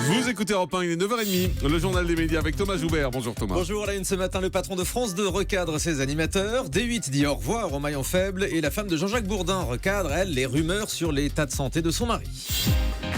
Vous écoutez Europe 1, il est 9h30, le journal des médias avec Thomas Joubert. Bonjour Thomas. Bonjour, à la une ce matin, le patron de France 2 recadre ses animateurs. D8 dit au revoir aux maillons faibles et la femme de Jean-Jacques Bourdin recadre, elle, les rumeurs sur l'état de santé de son mari.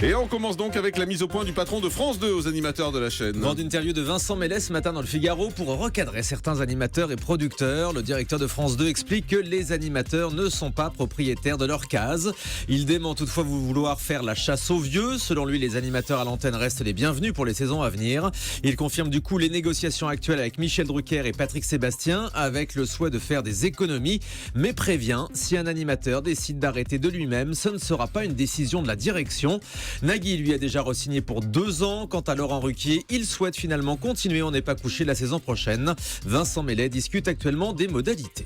Et on commence donc avec la mise au point du patron de France 2 aux animateurs de la chaîne. Grande interview de Vincent Mélès ce matin dans le Figaro pour recadrer certains animateurs et producteurs. Le directeur de France 2 explique que les animateurs ne sont pas propriétaires de leur case. Il dément toutefois vouloir faire la chasse aux vieux. Selon lui, les animateurs à l'antenne restent les bienvenus pour les saisons à venir. Il confirme du coup les négociations actuelles avec Michel Drucker et Patrick Sébastien avec le souhait de faire des économies, mais prévient, si un animateur décide d'arrêter de lui-même, ce ne sera pas une décision de la direction. Nagui lui a déjà re-signé pour 2 ans. Quant à Laurent Ruquier, il souhaite finalement continuer On n'est pas couché la saison prochaine. Vincent Mélès discute actuellement des modalités.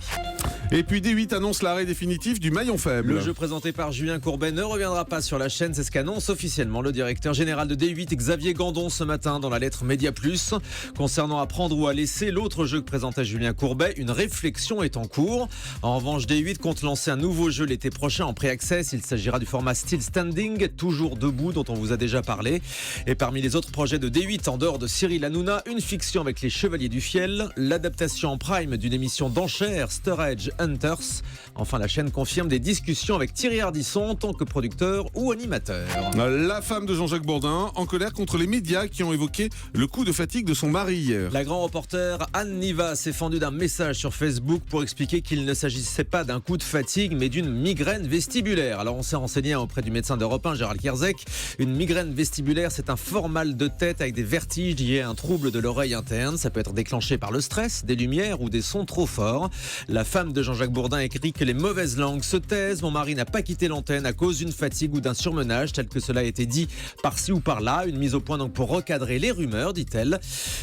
Et puis D8 annonce l'arrêt définitif du maillon faible. Le jeu présenté par Julien Courbet ne reviendra pas sur la chaîne, c'est ce qu'annonce officiellement le directeur général de D8, Xavier Gandon, ce matin dans la lettre Média Plus. Concernant à prendre ou à laisser, l'autre jeu que présentait Julien Courbet, une réflexion est en cours. En revanche, D8 compte lancer un nouveau jeu l'été prochain en pré-access. Il s'agira du format Still Standing, toujours debout, dont on vous a déjà parlé. Et parmi les autres projets de D8, en dehors de Cyril Hanouna, une fiction avec les Chevaliers du Fiel, l'adaptation en prime d'une émission d'enchères, Sturridge Hunters. Enfin, la chaîne confirme des discussions avec Thierry Ardisson en tant que producteur ou animateur. La femme de Jean-Jacques Bourdin en colère contre les médias qui ont évoqué le coup de fatigue de son mari hier. La grand reporter Anne Niva s'est fendue d'un message sur Facebook pour expliquer qu'il ne s'agissait pas d'un coup de fatigue mais d'une migraine vestibulaire. Alors on s'est renseigné auprès du médecin d'Europe 1, Gérald Kierzek. Une migraine vestibulaire, c'est un fort mal de tête avec des vertiges liés à un trouble de l'oreille interne. Ça peut être déclenché par le stress, des lumières ou des sons trop forts. La femme de Jean-Jacques Bourdin écrit que les mauvaises langues se taisent. Mon mari n'a pas quitté l'antenne à cause d'une fatigue ou d'un surmenage tel que cela a été dit par-ci ou par-là. Une mise au point donc pour recadrer les rumeurs, dit-elle.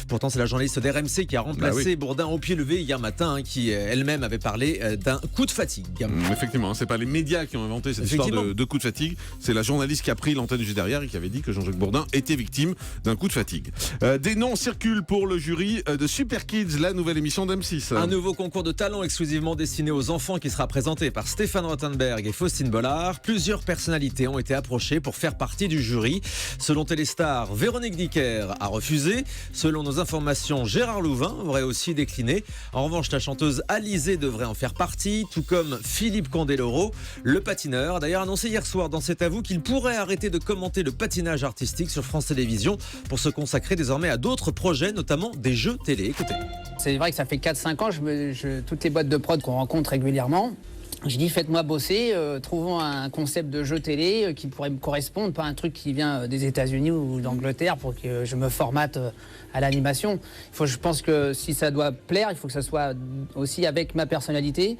Pourtant, c'est la journaliste d'RMC qui a remplacé Bourdin au pied levé hier matin, qui elle-même avait parlé d'un coup de fatigue. Effectivement, c'est pas les médias qui ont inventé cette histoire de coup de fatigue. C'est la journaliste qui a pris l'antenne juste derrière et qui avait dit que Jean-Jacques Bourdin était victime d'un coup de fatigue. Des noms circulent pour le jury de Super Kids, la nouvelle émission d'M6. Un nouveau concours de talent exclusivement destiné aux enfants qui sera présenté par Stéphane Rothenberg et Faustine Bollard. Plusieurs personnalités ont été approchées pour faire partie du jury. Selon Téléstar, Véronique Dicker a refusé. Selon nos informations, Gérard Louvain aurait aussi décliné. En revanche, la chanteuse Alizée devrait en faire partie, tout comme Philippe Candeloro. Le patineur a d'ailleurs annoncé hier soir dans cet avou qu'il pourrait arrêter de commenter le patinage artistique sur France Télévisions pour se consacrer désormais à d'autres projets, notamment des jeux télé. Écoutez. C'est vrai que ça fait 4-5 ans, toutes les boîtes de prod qu'on rencontre régulièrement, je dis faites-moi bosser, trouvons un concept de jeu télé qui pourrait me correspondre, pas un truc qui vient des États-Unis ou d'Angleterre pour que je me formate à l'animation. Je pense que si ça doit plaire, il faut que ça soit aussi avec ma personnalité.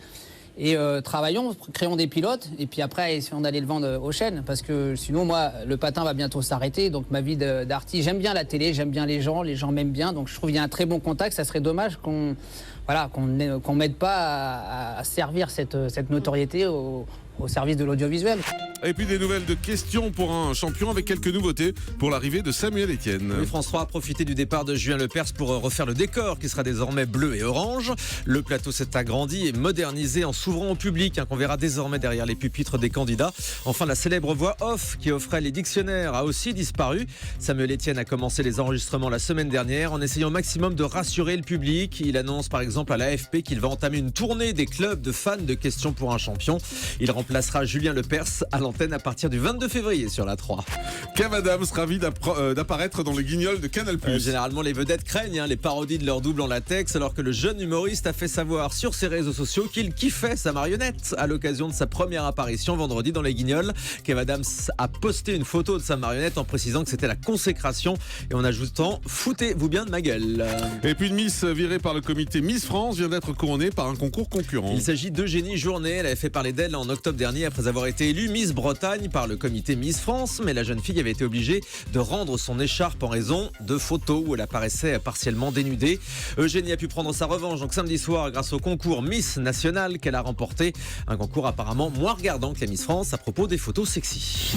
Et travaillons, créons des pilotes et puis après essayons d'aller le vendre aux chaînes parce que sinon moi le patin va bientôt s'arrêter, donc ma vie d'artiste, j'aime bien la télé, j'aime bien les gens m'aiment bien, donc je trouve qu'il y a un très bon contact. Ça serait dommage qu'on m'aide pas à servir cette notoriété au service de l'audiovisuel. Et puis des nouvelles de questions pour un champion avec quelques nouveautés pour l'arrivée de Samuel Etienne. Oui, France 3 a profité du départ de Julien Lepers pour refaire le décor qui sera désormais bleu et orange. Le plateau s'est agrandi et modernisé en s'ouvrant au public, qu'on verra désormais derrière les pupitres des candidats. Enfin, la célèbre voix off qui offrait les dictionnaires a aussi disparu. Samuel Etienne a commencé les enregistrements la semaine dernière en essayant au maximum de rassurer le public. Il annonce par exemple à l'AFP qu'il va entamer une tournée des clubs de fans de questions pour un champion. Il remplacera Julien Lepers à l'antenne à partir du 22 février sur la 3. Kev Adams ravi d'apparaître dans les Guignols de Canal+. Généralement, les vedettes craignent les parodies de leur double en latex, alors que le jeune humoriste a fait savoir sur ses réseaux sociaux qu'il kiffait sa marionnette. À l'occasion de sa première apparition vendredi dans les Guignols, Kev Adams a posté une photo de sa marionnette en précisant que c'était la consécration et en ajoutant « Foutez-vous bien de ma gueule ». Et puis une Miss virée par le comité Miss France vient d'être couronnée par un concours concurrent. Il s'agit d'Eugénie Journet. Elle avait fait parler d'elle en octobre dernier après avoir été élue Miss Bretagne par le comité Miss France, mais la jeune fille avait été obligée de rendre son écharpe en raison de photos où elle apparaissait partiellement dénudée. Eugénie a pu prendre sa revanche donc samedi soir grâce au concours Miss National qu'elle a remporté. Un concours apparemment moins regardant que la Miss France à propos des photos sexy.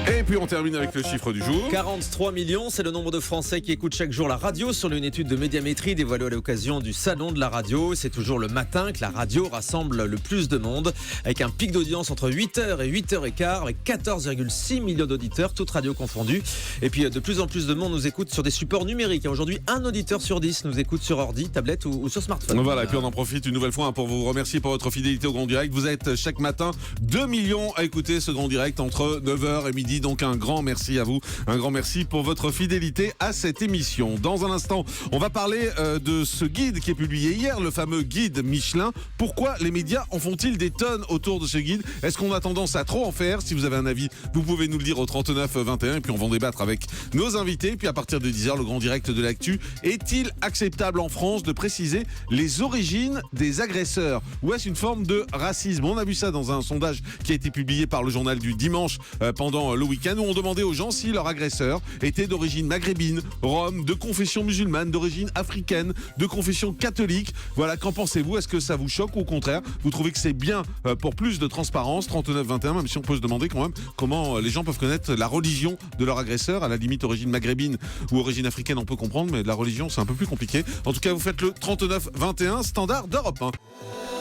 Et puis on termine avec le chiffre du jour. 43 millions, c'est le nombre de Français qui écoutent chaque jour la radio selon une étude de Médiamétrie dévoilée à l'occasion du Salon de la radio. C'est toujours le matin que la radio rassemble le plus de monde avec un pic d'audience France entre 8h et 8h15 avec 14,6 millions d'auditeurs, toutes radios confondues. Et puis de plus en plus de monde nous écoute sur des supports numériques. Aujourd'hui, 1 auditeur sur 10 nous écoute sur ordi, tablette ou sur smartphone. Voilà, et puis on en profite une nouvelle fois pour vous remercier pour votre fidélité au Grand Direct. Vous êtes chaque matin 2 millions à écouter ce Grand Direct entre 9h et midi. Donc un grand merci à vous. Un grand merci pour votre fidélité à cette émission. Dans un instant, on va parler de ce guide qui est publié hier, le fameux guide Michelin. Pourquoi les médias en font-ils des tonnes autour de ce guide? Est-ce qu'on a tendance à trop en faire? Si vous avez un avis, vous pouvez nous le dire au 39 21 et puis on va en débattre avec nos invités. Puis à partir de 10h, le Grand Direct de l'actu. Est-il acceptable en France de préciser les origines des agresseurs? Ou est-ce une forme de racisme? On a vu ça dans un sondage qui a été publié par le journal du dimanche pendant le week-end où on demandait aux gens si leur agresseur était d'origine maghrébine, rome, de confession musulmane, d'origine africaine, de confession catholique. Voilà, qu'en pensez-vous? Est-ce que ça vous choque ou au contraire, vous trouvez que c'est bien pour plus de transparence? 39-21, même si on peut se demander quand même comment les gens peuvent connaître la religion de leur agresseur. À la limite, origine maghrébine ou origine africaine, on peut comprendre, mais de la religion, c'est un peu plus compliqué. En tout cas, vous faites le 39-21, standard d'Europe 1.